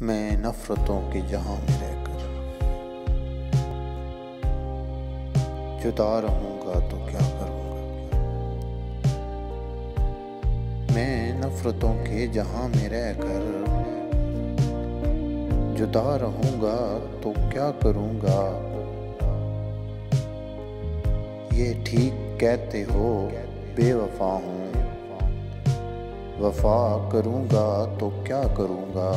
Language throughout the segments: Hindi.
मैं नफ़रतों के जहां में रहकर जुदा रहूंगा तो क्या करूंगा। मैं नफ़रतों के जहां में रहकर जुदा रहूंगा तो क्या करूंगा। ये ठीक कहते हो बेवफा हूँ, वफा करूंगा तो क्या करूंगा।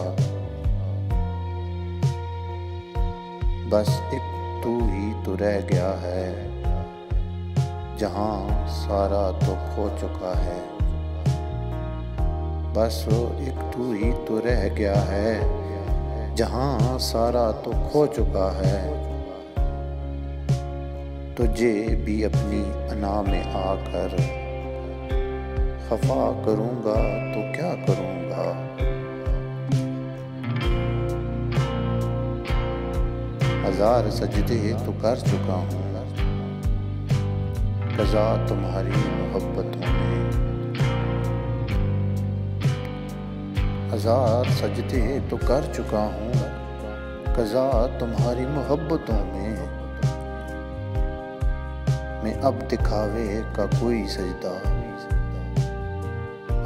बस एक तू ही तो रह गया है, जहां सारा तो खो चुका है। बस वो एक तू ही तो रह गया है, जहां सारा तो खो चुका है। तुझे भी अपनी अना में आकर खफा करूंगा तो क्या करूंगा। हजार सजदे तो कर चुका हूँ क़ज़ा तुम्हारी मोहब्बतों में। हजार सजदे तो कर चुका हूँ क़ज़ा तुम्हारी मोहब्बतों में। मैं अब दिखावे का कोई सजदा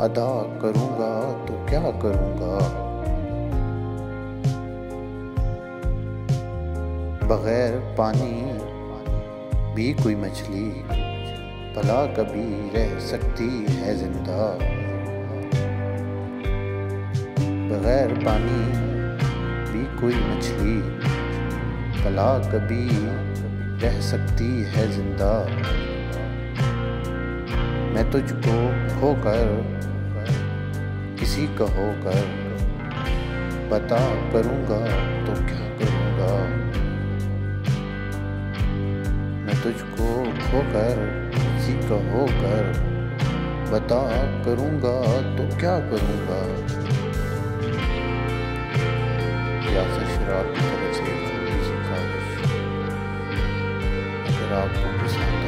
अदा करूंगा तो क्या करूंगा। बगैर पानी भी कोई मछली भला कभी रह सकती है जिंदा। बगैर पानी भी कोई मछली भला कभी रह सकती है जिंदा। मैं तुझको खोकर किसी का होकर बता करूंगा तो क्या करूंगा। मैं तुझको खोकर किसी का होकर बता करूंगा तो क्या करूंगा। यासर शराब की तरफ से छोटी सी ख्वाहिश, अगर आपको पसंद